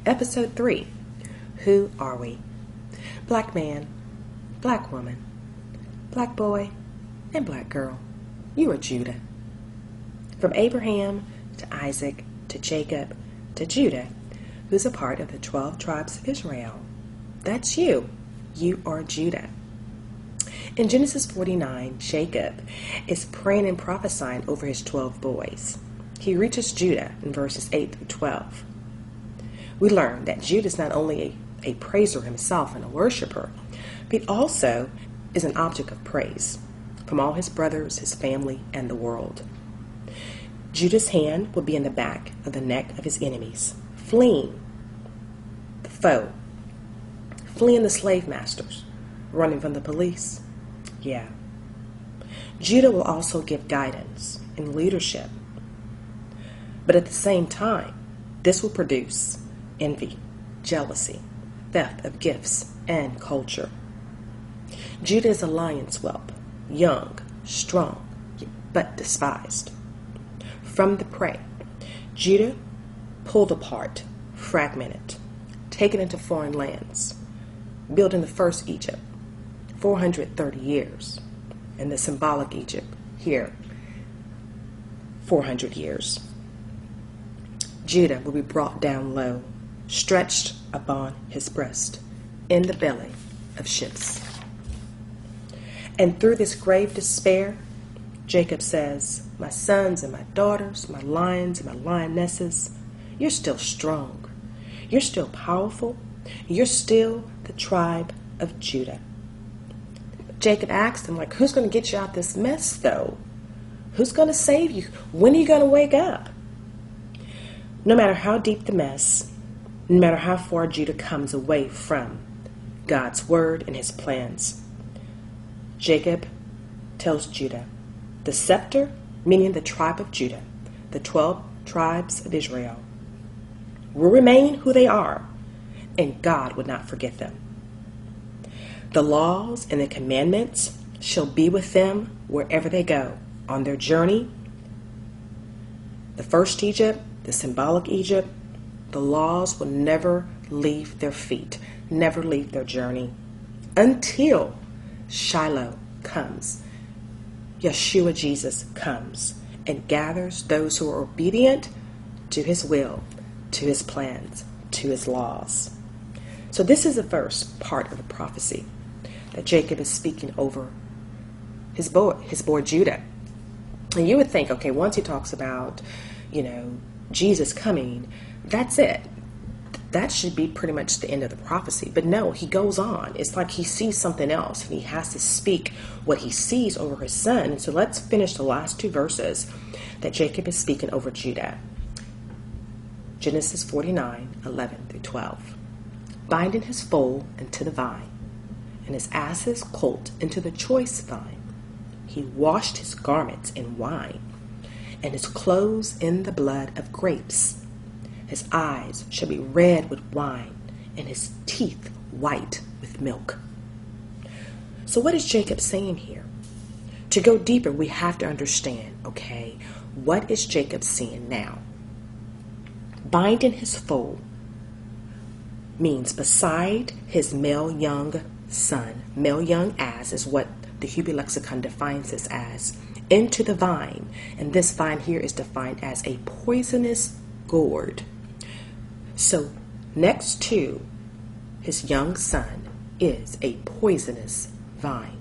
Episode 3, Who Are We? Black man, black woman, black boy, and black girl. You are Judah. From Abraham to Isaac to Jacob to Judah, who's a part of the 12 tribes of Israel. That's you. You are Judah. In Genesis 49, Jacob is praying and prophesying over his 12 boys. He reaches Judah in verses 8 through 12. We learn that Judah is not only a praiser himself and a worshiper, but also is an object of praise from all his brothers, his family, and the world. Judah's hand will be in the back of the neck of his enemies, fleeing the foe, fleeing the slave masters, running from the police. Yeah. Judah will also give guidance and leadership. But at the same time, this will produce envy, jealousy, theft of gifts, and culture. Judah is a lion's whelp, young, strong, but despised. From the prey, Judah pulled apart, fragmented, taken into foreign lands, building the first Egypt, 430 years, and the symbolic Egypt here, 400 years. Judah will be brought down low, stretched upon his breast, in the belly of ships. And through this grave despair, Jacob says, my sons and my daughters, my lions and my lionesses, you're still strong. You're still powerful. You're still the tribe of Judah. Jacob asked him, who's going to get you out this mess, though? Who's going to save you? When are you going to wake up? No matter how deep the mess, no matter how far Judah comes away from God's word and his plans, Jacob tells Judah, the scepter, meaning the tribe of Judah, the 12 tribes of Israel, will remain who they are, and God would not forget them. The laws and the commandments shall be with them wherever they go on their journey. The first Egypt, the symbolic Egypt, the laws will never leave their feet, never leave their journey until Shiloh comes. Yeshua Jesus comes and gathers those who are obedient to his will, to his plans, to his laws. So this is the first part of the prophecy that Jacob is speaking over his boy Judah. And you would think, okay, once he talks about, Jesus coming, that's it. That should be pretty much the end of the prophecy. But no, he goes on. It's like he sees something else, and he has to speak what he sees over his son. And so let's finish the last two verses that Jacob is speaking over Judah. Genesis 49, 11 through 12. Binding his foal into the vine, and his ass's colt into the choice vine. He washed his garments in wine, and his clothes in the blood of grapes. His eyes shall be red with wine, and his teeth white with milk. So what is Jacob saying here? To go deeper, we have to understand, okay, what is Jacob seeing now? Binding his foal means beside his male young son, male young ass is what the Hebrew lexicon defines this as, into the vine. And this vine here is defined as a poisonous gourd. So next to his young son is a poisonous vine.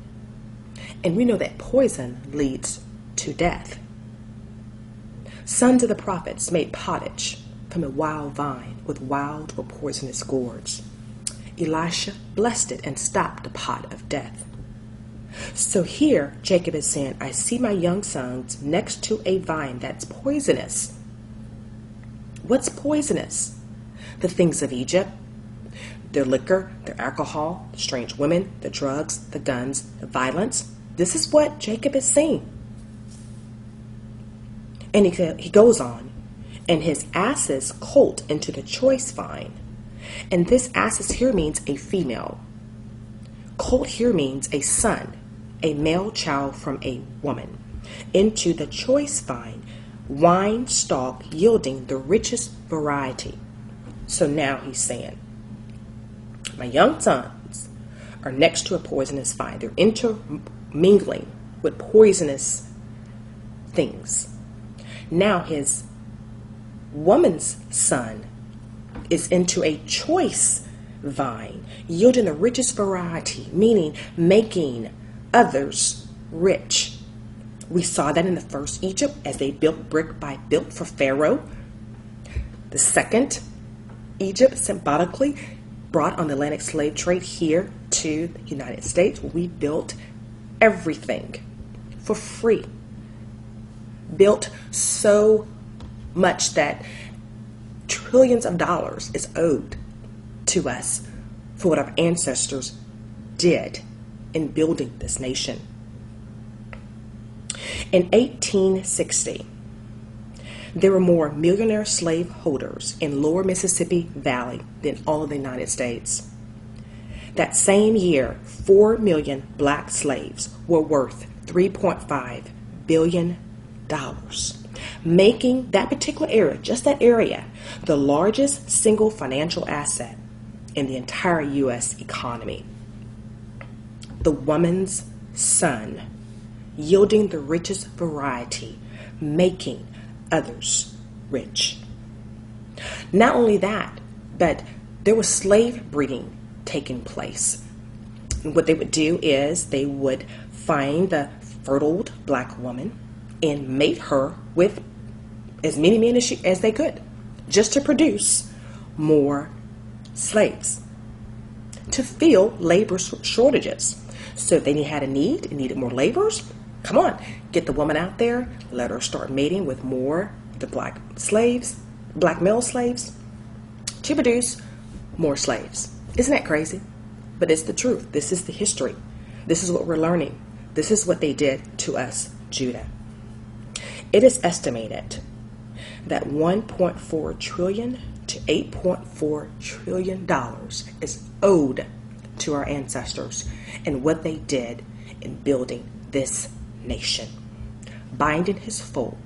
And we know that poison leads to death. Sons of the prophets made pottage from a wild vine with wild or poisonous gourds. Elisha blessed it and stopped the pot of death. So here, Jacob is saying, I see my young sons next to a vine that's poisonous. What's poisonous? The things of Egypt, their liquor, their alcohol, the strange women, the drugs, the guns, the violence. This is what Jacob is saying. And he goes on, and his asses colt into the choice vine. And this asses here means a female. Colt here means a son, a male child from a woman, into the choice vine, wine stalk yielding the richest variety. So now he's saying, my young sons are next to a poisonous vine. They're intermingling with poisonous things. Now his woman's son is into a choice vine, yielding the richest variety, meaning making others rich. We saw that in the first Egypt as they built brick by brick for Pharaoh. The second Egypt symbolically brought on the Atlantic slave trade here to the United States. We built everything for free. Built so much that trillions of dollars is owed to us for what our ancestors did in building this nation. In 1860, there were more millionaire slave holders in lower Mississippi Valley than all of the United States. That same year, 4 million black slaves were worth $3.5 billion, making that particular area, just that area, the largest single financial asset in the entire U.S. economy. The woman's son, yielding the richest variety, making others rich. Not only that, but there was slave breeding taking place. And what they would do is they would find the fertile black woman and mate her with as many men as they could, just to produce more slaves, to fill labor shortages. So if they had a need and needed more laborers, come on, get the woman out there, let her start mating with more of the black male slaves, to produce more slaves. Isn't that crazy? But it's the truth. This is the history. This is what we're learning. This is what they did to us, Judah. It is estimated that $1.4 trillion to $8.4 trillion is owed to our ancestors and what they did in building this nation, binding his foal,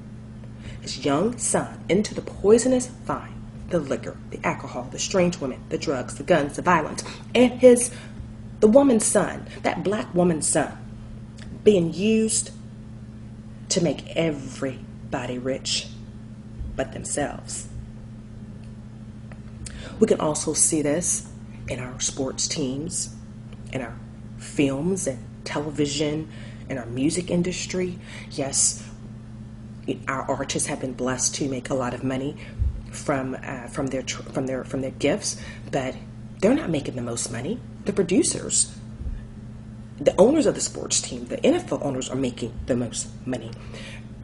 his young son, into the poisonous vine, the liquor, the alcohol, the strange women, the drugs, the guns, the violence, and the woman's son, that black woman's son, being used to make everybody rich but themselves. We can also see this in our sports teams, in our films and television, in our music industry. Yes, our artists have been blessed to make a lot of money from their gifts, but they're not making the most money. The producers, the owners of the sports team, the NFL owners are making the most money.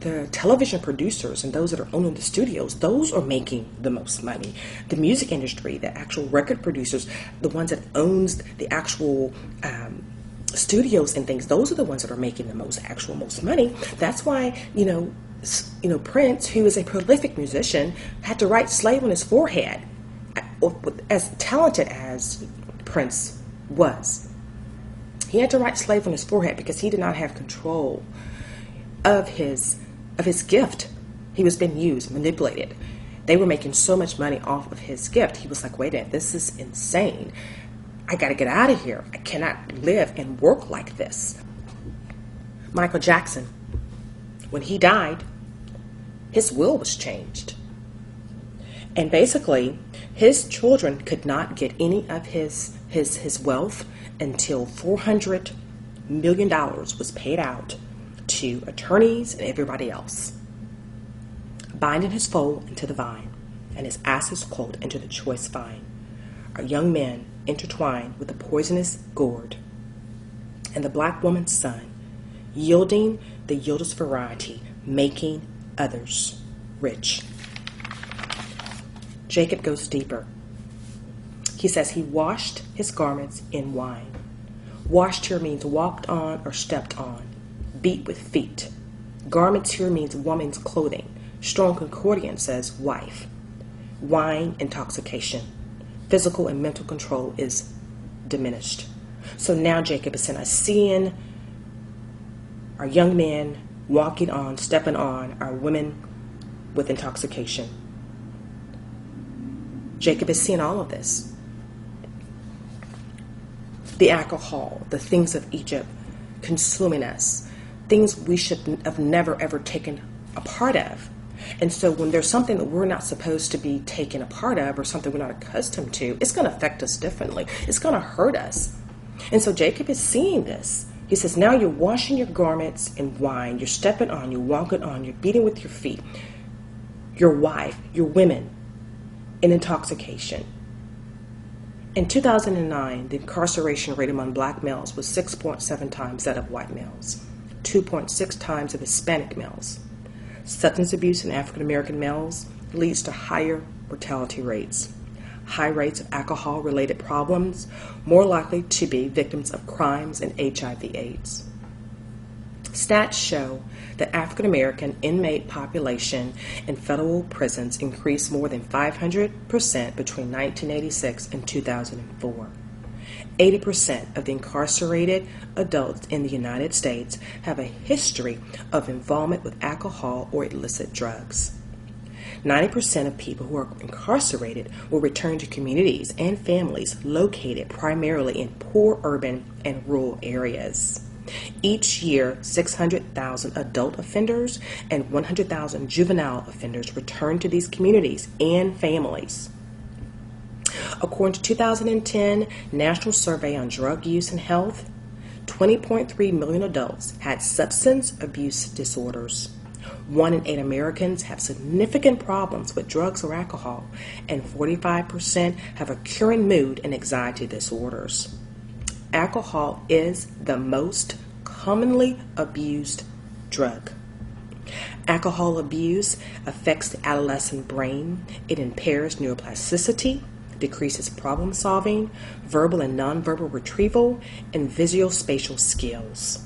The television producers and those that are owning the studios, those are making the most money. The music industry, the actual record producers, the ones that owns the actual studios and things, those are the ones that are making the most money. That's why, Prince, who is a prolific musician, had to write slave on his forehead. As talented as Prince was, he had to write slave on his forehead because he did not have control of his gift. He was being used, manipulated. They were making so much money off of his gift. He was like, wait a minute, this is insane. I got to get out of here. I cannot live and work like this. Michael Jackson, when he died, his will was changed. And basically, his children could not get any of his wealth until $400 million was paid out to attorneys and everybody else, binding his foal into the vine and his asses colt into the choice vine. Our young men intertwined with the poisonous gourd, and the black woman's son, yielding the yieldless variety, making others rich. Jacob goes deeper. He says he washed his garments in wine. Washed here means walked on or stepped on, beat with feet. Garments here means woman's clothing. Strong Concordance says wife. Wine, intoxication. Physical and mental control is diminished. So now Jacob is saying, I seeing our young men walking on, stepping on, our women with intoxication. Jacob is seeing all of this. The alcohol, the things of Egypt consuming us, things we should have never ever taken a part of. And so when there's something that we're not supposed to be taken a part of or something we're not accustomed to, it's going to affect us differently. It's going to hurt us. And so Jacob is seeing this. He says, now you're washing your garments in wine, you're stepping on, you're walking on, you're beating with your feet, your wife, your women in intoxication. In 2009, the incarceration rate among black males was 6.7 times that of white males, 2.6 times of Hispanic males. Substance abuse in African American males leads to higher mortality rates, high rates of alcohol-related problems, more likely to be victims of crimes and HIV/AIDS. Stats show that African American inmate population in federal prisons increased more than 500% between 1986 and 2004. 80% of the incarcerated adults in the United States have a history of involvement with alcohol or illicit drugs. 90% of people who are incarcerated will return to communities and families located primarily in poor urban and rural areas. Each year, 600,000 adult offenders and 100,000 juvenile offenders return to these communities and families. According to 2010 National Survey on Drug Use and Health, 20.3 million adults had substance abuse disorders. 1 in 8 Americans have significant problems with drugs or alcohol, and 45% have occurring mood and anxiety disorders. Alcohol is the most commonly abused drug. Alcohol abuse affects the adolescent brain. It impairs neuroplasticity, decreases problem solving, verbal and nonverbal retrieval, and visuospatial skills.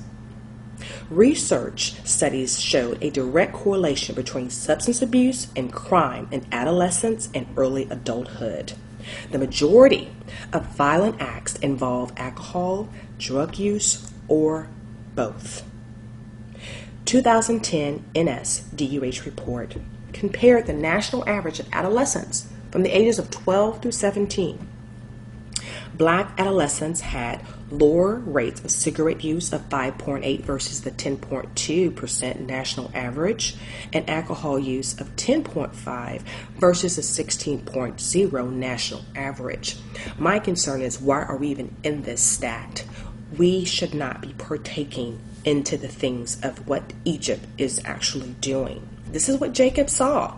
Research studies showed a direct correlation between substance abuse and crime in adolescence and early adulthood. The majority of violent acts involve alcohol, drug use, or both. 2010 NSDUH report compared the national average of adolescents from the ages of 12 through 17. Black adolescents had lower rates of cigarette use of 5.8 versus the 10.2% national average, and alcohol use of 10.5 versus the 16.0 national average. My concern is, why are we even in this stat? We should not be partaking into the things of what Egypt is actually doing. This is what Jacob saw.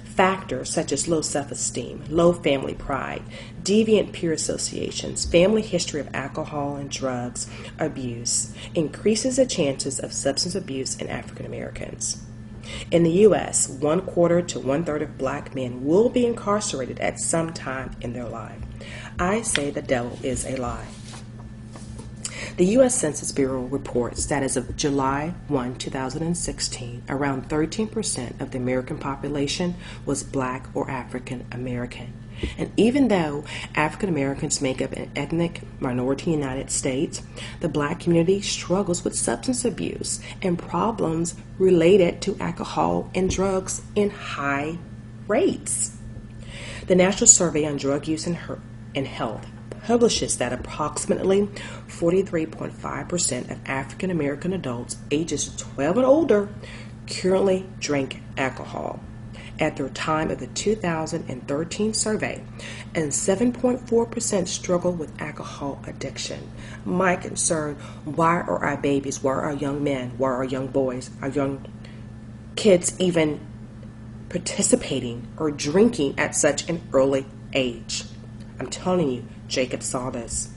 Factors such as low self-esteem, low family pride, deviant peer associations, family history of alcohol and drugs abuse increases the chances of substance abuse in African Americans. In the U.S., 1/4 to 1/3 of black men will be incarcerated at some time in their life. I say the devil is a lie. The U.S. Census Bureau reports that as of July 1, 2016, around 13% of the American population was black or African American. And even though African Americans make up an ethnic minority in the United States, the black community struggles with substance abuse and problems related to alcohol and drugs in high rates. The National Survey on Drug Use and Health publishes that approximately 43.5% of African American adults ages 12 and older currently drink alcohol at the time of the 2013 survey, and 7.4% struggle with alcohol addiction. My concern, why are our babies, why are our young men, why are our young boys, our young kids even participating or drinking at such an early age? I'm telling you, Jacob saw this.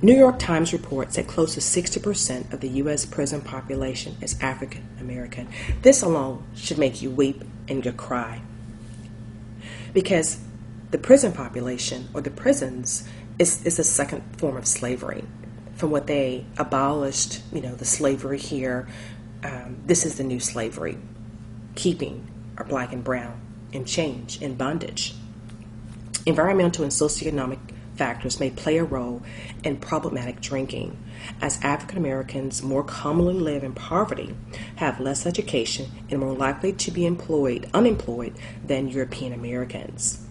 New York Times reports that close to 60% of the U.S. prison population is African American. This alone should make you weep and you cry. Because the prison population, or the prisons, is a second form of slavery. From what they abolished, the slavery here, this is the new slavery, keeping our black and brown in chains, in bondage. Environmental and socioeconomic factors may play a role in problematic drinking, as African Americans more commonly live in poverty, have less education, and are more likely to be unemployed than European Americans.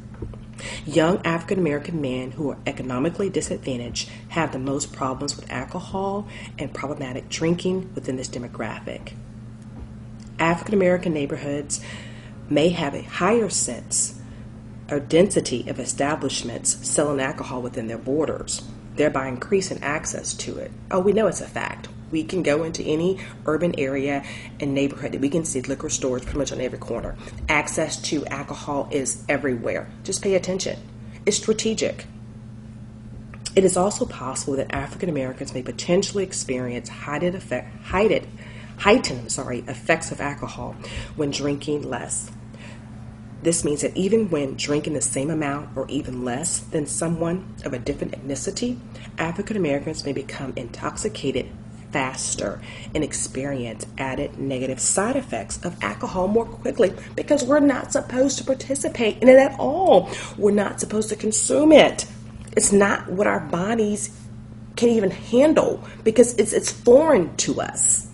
Young African American men who are economically disadvantaged have the most problems with alcohol and problematic drinking within this demographic. African American neighborhoods may have a higher sense or density of establishments selling alcohol within their borders, thereby increasing access to it. Oh, we know it's a fact. We can go into any urban area and neighborhood that we can see liquor stores pretty much on every corner. Access to alcohol is everywhere. Just pay attention. It's strategic. It is also possible that African Americans may potentially experience heightened effects of alcohol when drinking less. This means that even when drinking the same amount or even less than someone of a different ethnicity, African Americans may become intoxicated faster and experience added negative side effects of alcohol more quickly because we're not supposed to participate in it at all. We're not supposed to consume it. It's not what our bodies can even handle because it's foreign to us.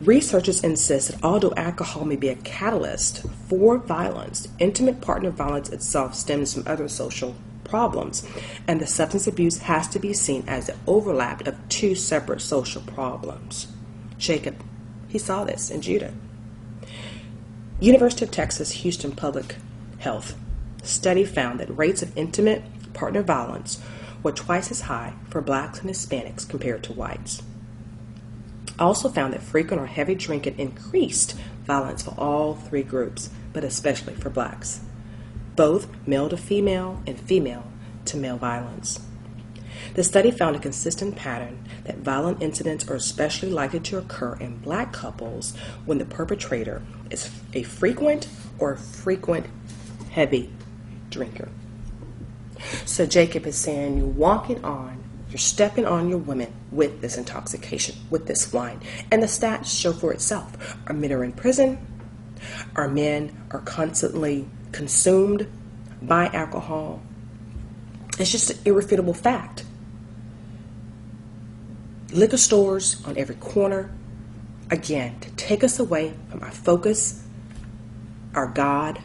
Researchers insist that although alcohol may be a catalyst for violence, intimate partner violence itself stems from other social problems, and the substance abuse has to be seen as the overlap of two separate social problems. Jacob, he saw this in Judah. University of Texas Houston Public Health study found that rates of intimate partner violence were twice as high for blacks and Hispanics compared to whites. Also found that frequent or heavy drinking increased violence for all three groups, but especially for blacks, both male to female and female to male violence. The study found a consistent pattern that violent incidents are especially likely to occur in black couples when the perpetrator is a frequent or frequent heavy drinker. So Jacob is saying you're stepping on your women with this intoxication, with this wine. And the stats show for itself. Our men are in prison. Our men are constantly consumed by alcohol. It's just an irrefutable fact. Liquor stores on every corner, again, to take us away from our focus, our God,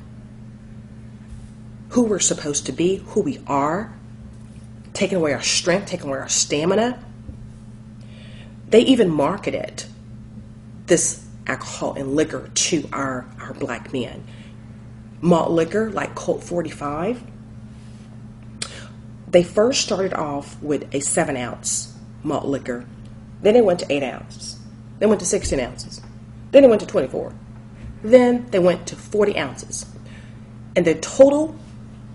who we're supposed to be, who we are, taking away our strength, taking away our stamina. They even marketed this alcohol and liquor to our black men. Malt liquor like Colt 45. They first started off with a 7-ounce malt liquor. Then they went to 8 ounces. Then went to 16 ounces. Then they went to 24. Then they went to 40 ounces. And the total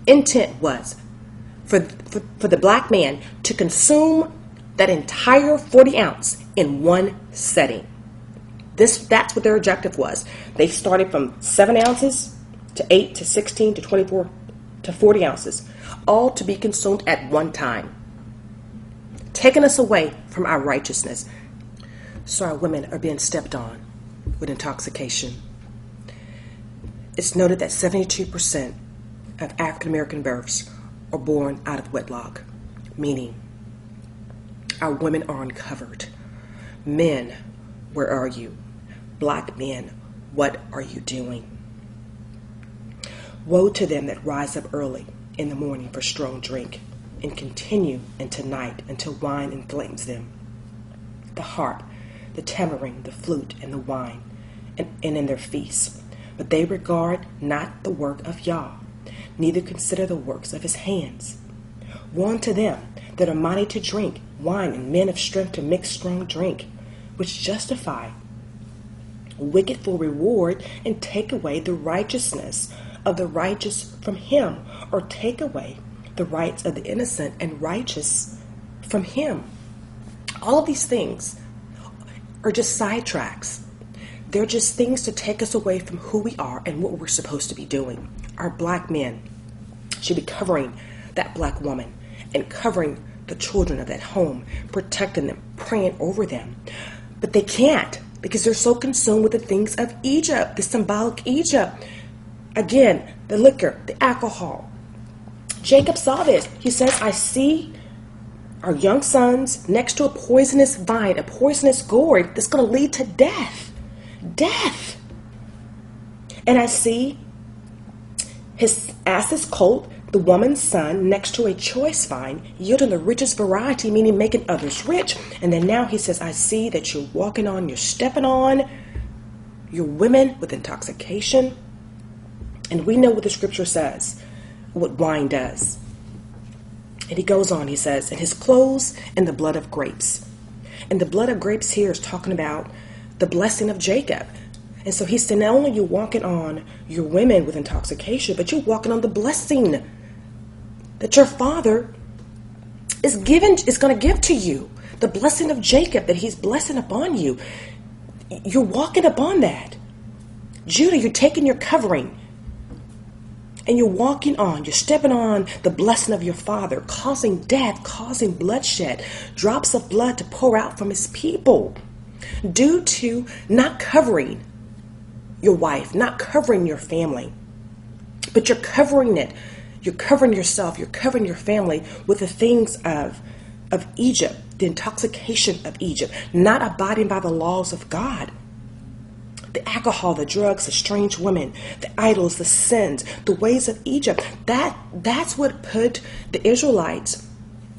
intent was for the black man to consume that entire 40 ounce in one setting. That's what their objective was. They started from 7 ounces to 8 to 16 to 24 to 40 ounces, all to be consumed at one time, taking us away from our righteousness. So our women are being stepped on with intoxication. It's noted that 72% of African American births are born out of wedlock, meaning our women are uncovered. Men, where are you? Black men, what are you doing? Woe to them that rise up early in the morning for strong drink and continue into night until wine inflames them. The harp, the tambourine, the flute, and the wine, and in their feasts. But they regard not the work of Yah, neither consider the works of his hands. Woe unto them that are mighty to drink wine and men of strength to mix strong drink, which justify wicked for reward and take away the righteousness of the righteous from him, or take away the rights of the innocent and righteous from him. All of these things are just sidetracks. They're just things to take us away from who we are and what we're supposed to be doing. Our black men should be covering that black woman and covering the children of that home, protecting them, praying over them. But they can't because they're so consumed with the things of Egypt, the symbolic Egypt. Again, the liquor, the alcohol, Jacob saw this. He says, I see our young sons next to a poisonous vine, a poisonous gourd that's going to lead to death. Death. And I see his ass's colt, the woman's son, next to a choice vine, yielding the richest variety, meaning making others rich. And then now he says, I see that you're walking on, you're stepping on your women with intoxication. And we know what the scripture says, what wine does. And he goes on, he says, and his clothes in the blood of grapes. And the blood of grapes here is talking about the blessing of Jacob. And so he said, not only are you walking on your women with intoxication, but you're walking on the blessing that your father is going to give to you. The blessing of Jacob that he's blessing upon you. You're walking upon that. Judah, you're taking your covering. And you're walking on, you're stepping on the blessing of your father, causing death, causing bloodshed, drops of blood to pour out from his people due to not covering your wife, not covering your family, but you're covering it. You're covering yourself, you're covering your family with the things of Egypt, the intoxication of Egypt, not abiding by the laws of God. The alcohol, the drugs, the strange women, the idols, the sins, the ways of Egypt. That's what put the Israelites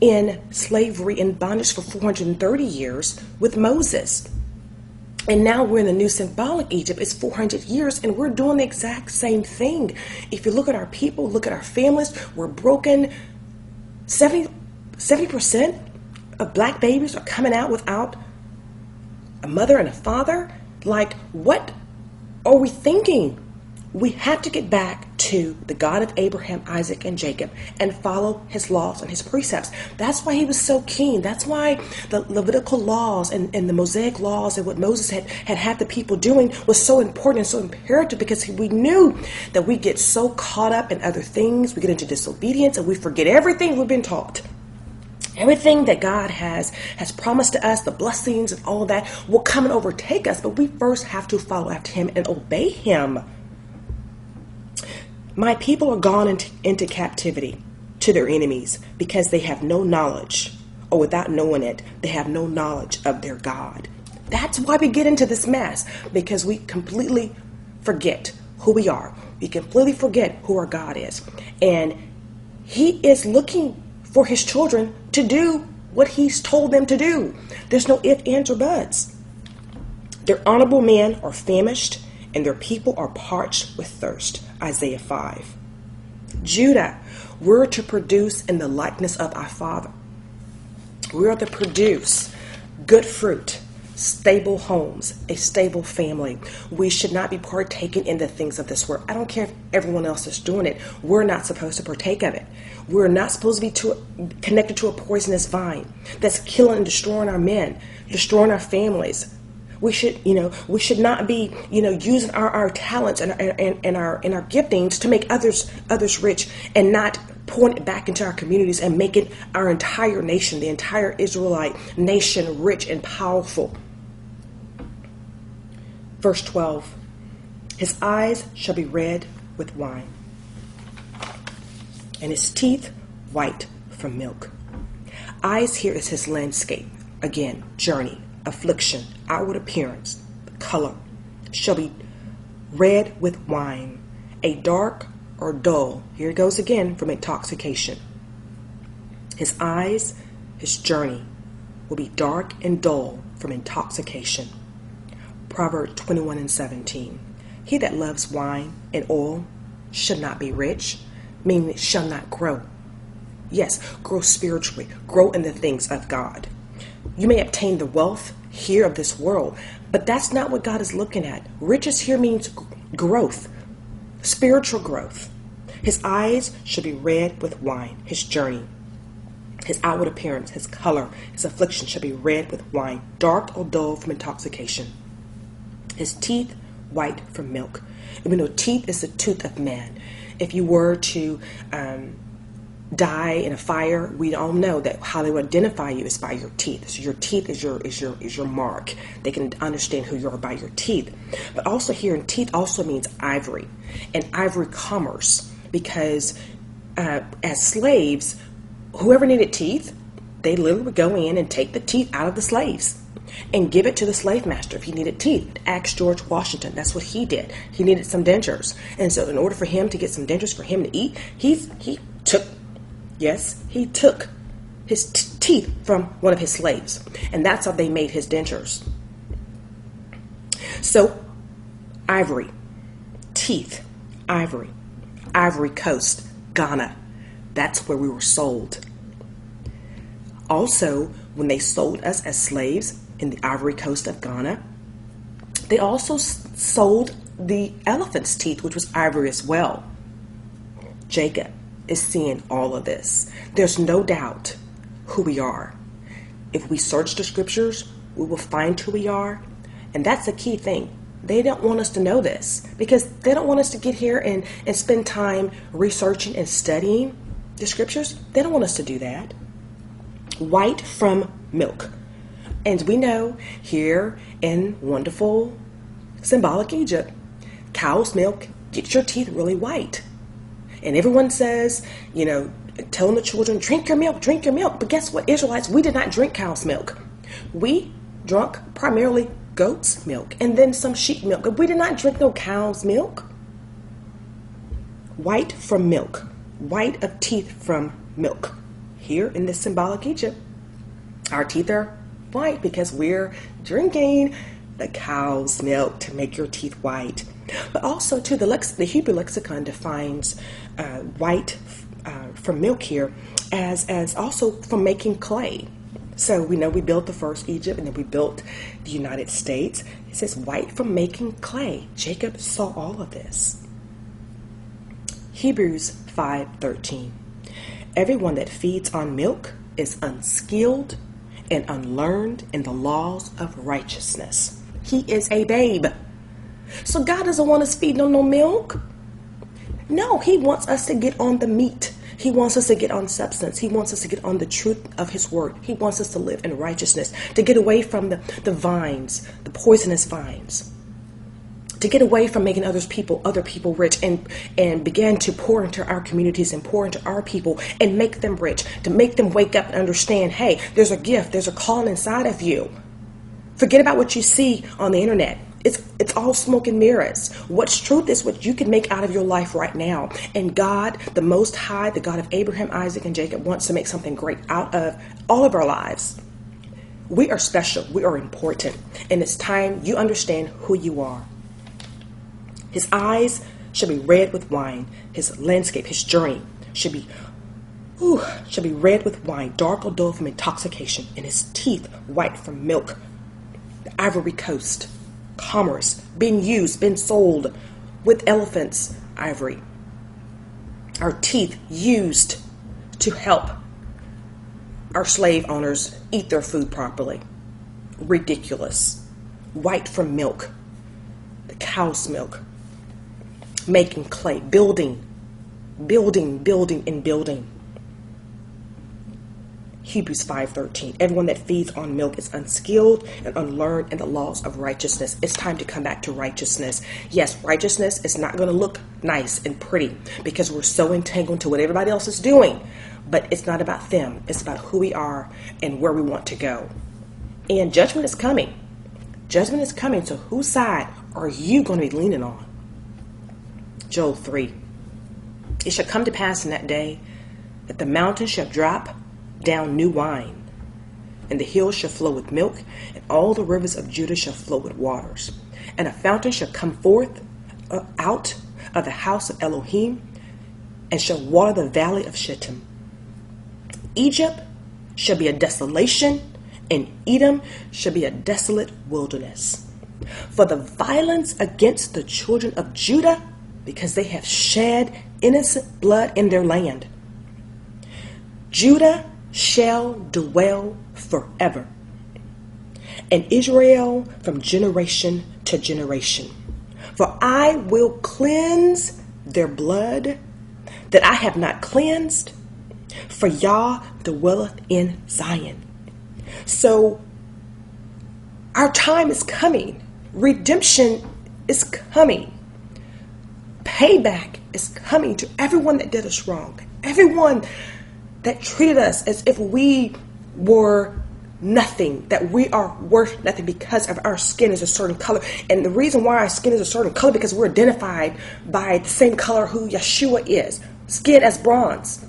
in slavery and bondage for 430 years with Moses. And now we're in the new symbolic Egypt. It's 400 years and we're doing the exact same thing. If you look at our people, look at our families, we're broken. 70% of black babies are coming out without a mother and a father. Like, what are we thinking? We have to get back to the God of Abraham, Isaac, and Jacob and follow his laws and his precepts. That's why he was so keen. That's why the Levitical laws and the Mosaic laws and what Moses had the people doing was so important and so imperative, because we knew that we get so caught up in other things. We get into disobedience and we forget everything we've been taught. Everything that God has promised to us, the blessings and all of that, will come and overtake us. But we first have to follow after him and obey him. My people are gone into captivity to their enemies because they have no knowledge, or without knowing it, they have no knowledge of their God. That's why we get into this mess, because we completely forget who we are. We completely forget who our God is. And he is looking for his children to do what he's told them to do. There's no ifs, ands, or buts. Their honorable men are famished, and their people are parched with thirst. Isaiah 5. Judah, we're to produce in the likeness of our Father. We are to produce good fruit, stable homes, a stable family. We should not be partaking in the things of this world. I don't care if everyone else is doing it. We're not supposed to partake of it. We're not supposed to be connected to a poisonous vine that's killing and destroying our men, destroying our families. We should not be, using our talents and our giftings to make others rich and not pouring it back into our communities and making our entire nation, the entire Israelite nation, rich and powerful. Verse 12, his eyes shall be red with wine, and his teeth white from milk. Eyes here is his landscape. Again, journey, affliction, outward appearance, color, shall be red with wine, a dark or dull. Here it goes again from intoxication. His eyes, his journey will be dark and dull from intoxication. Proverbs 21:17. He that loves wine and oil should not be rich, meaning it shall not grow. Yes, grow spiritually, grow in the things of God. You may obtain the wealth here of this world, but that's not what God is looking at. Riches here means growth, spiritual growth. His eyes should be red with wine, his journey. His outward appearance, his color, his affliction should be red with wine, dark or dull from intoxication. His teeth white from milk. And we know teeth is the tooth of man. If you were to die in a fire, we all know that how they would identify you is by your teeth. So your teeth is your mark. They can understand who you are by your teeth. But also here in teeth also means ivory, and ivory commerce, because as slaves, whoever needed teeth, they literally would go in and take the teeth out of the slaves and give it to the slave master if he needed teeth. Ask George Washington. That's what he did. He needed some dentures. And so in order for him to get some dentures for him to eat, he took his teeth from one of his slaves. And that's how they made his dentures. So ivory, teeth, ivory, Ivory Coast, Ghana. That's where we were sold. Also, when they sold us as slaves in the Ivory Coast of Ghana, they also sold the elephant's teeth, which was ivory as well. Jacob is seeing all of this. There's no doubt who we are. If we search the scriptures, we will find who we are. And that's the key thing. They don't want us to know this because they don't want us to get here and spend time researching and studying the scriptures. They don't want us to do that. White from milk. And we know here in wonderful, symbolic Egypt, cow's milk gets your teeth really white. And everyone says, telling the children, drink your milk, drink your milk. But guess what, Israelites, we did not drink cow's milk. We drank primarily goat's milk and then some sheep milk. But we did not drink no cow's milk. White from milk. White of teeth from milk. Here in this symbolic Egypt, our teeth are white because we're drinking the cow's milk to make your teeth white. But also, too, the Hebrew lexicon defines white from milk here as also from making clay. So we know we built the first Egypt and then we built the United States. It says white from making clay. Jacob saw all of this. Hebrews 5:13. Everyone that feeds on milk is unskilled and unlearned in the laws of righteousness. He is a babe. So God doesn't want us feeding on no milk. No, he wants us to get on the meat. He wants us to get on substance. He wants us to get on the truth of his word. He wants us to live in righteousness, to get away from the vines, the poisonous vines, to get away from making other people rich and begin to pour into our communities and pour into our people and make them rich, to make them wake up and understand, hey, there's a gift, there's a calling inside of you. Forget about what you see on the internet. It's all smoke and mirrors. What's truth is what you can make out of your life right now. And God, the Most High, the God of Abraham, Isaac, and Jacob, wants to make something great out of all of our lives. We are special. We are important. And it's time you understand who you are. His eyes should be red with wine. His landscape, his journey should be red with wine, dark or dull from intoxication, and his teeth white from milk. The Ivory Coast. Commerce, been sold with elephants' ivory. Our teeth used to help our slave owners eat their food properly. Ridiculous. White from milk, the cow's milk. Making clay, building. Hebrews 5:13. Everyone that feeds on milk is unskilled and unlearned in the laws of righteousness. It's time to come back to righteousness. Yes, righteousness is not going to look nice and pretty because we're so entangled to what everybody else is doing. But it's not about them. It's about who we are and where we want to go. And judgment is coming. Judgment is coming. So whose side are you going to be leaning on? Joel 3. It shall come to pass in that day that the mountains shall drop down new wine, and the hills shall flow with milk, and all the rivers of Judah shall flow with waters. And a fountain shall come forth out of the house of Elohim, and shall water the valley of Shittim. Egypt shall be a desolation, and Edom shall be a desolate wilderness. For the violence against the children of Judah, because they have shed innocent blood in their land. Judah shall dwell forever, and Israel from generation to generation. For I will cleanse their blood that I have not cleansed, for Yah dwelleth in Zion. So our time is coming. Redemption is coming. Payback is coming to everyone that did us wrong. Everyone that treated us as if we were nothing, that we are worth nothing because of our skin is a certain color. And the reason why our skin is a certain color, because we're identified by the same color who Yeshua is. Skin as bronze.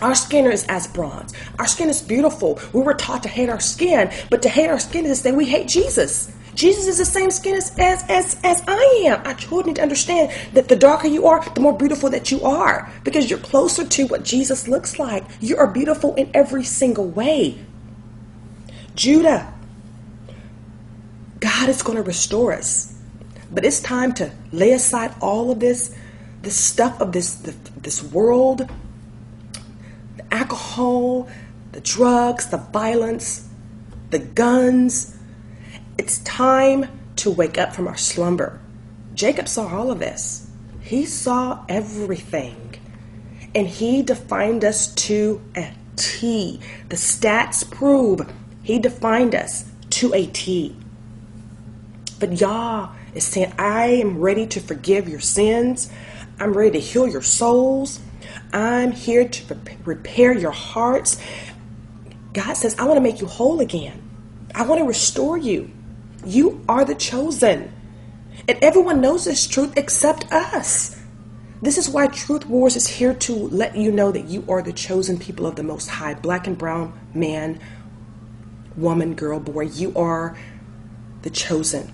Our skin is as bronze. Our skin is beautiful. We were taught to hate our skin, but to hate our skin is to say we hate Jesus. Jesus is the same skin as I am. Our children need to understand that the darker you are, the more beautiful that you are, because you're closer to what Jesus looks like. You are beautiful in every single way. Judah, God is going to restore us, but it's time to lay aside all of this stuff of this world, the alcohol, the drugs, the violence, the guns. It's time to wake up from our slumber. Jacob saw all of this. He saw everything, and he defined us to a T. The stats prove he defined us to a T. But Yah is saying, I am ready to forgive your sins. I'm ready to heal your souls. I'm here to repair your hearts. God says, I want to make you whole again. I want to restore you. You are the chosen. And everyone knows this truth except us. This is why Truth Wars is here to let you know that you are the chosen people of the Most High. Black and brown man, woman, girl, boy. You are the chosen.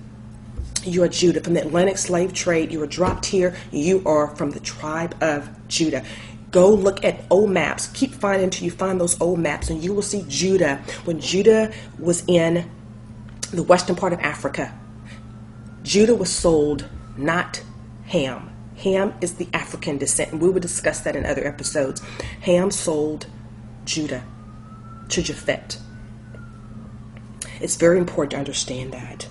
You are Judah. From the Atlantic slave trade, you were dropped here. You are from the tribe of Judah. Go look at old maps. Keep finding until you find those old maps, and you will see Judah. When Judah was in the western part of Africa, Judah was sold, not Ham. Ham is the African descent, and we will discuss that in other episodes. Ham sold Judah to Japhet. It's very important to understand that.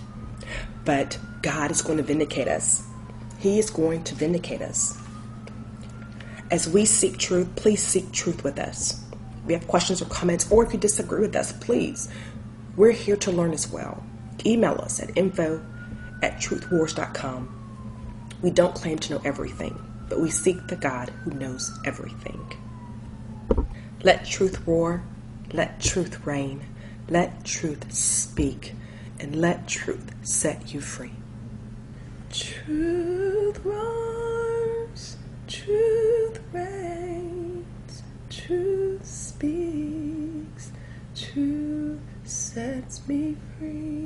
But God is going to vindicate us. He is going to vindicate us. As we seek truth, please seek truth with us. If you have questions or comments, or if you disagree with us, please. We're here to learn as well. Email us at info@truthwars.com. We don't claim to know everything, but we seek the God who knows everything. Let truth roar. Let truth reign. Let truth speak. And let truth set you free. Truth roars. Truth reigns. Truth speaks. Truth sets me free.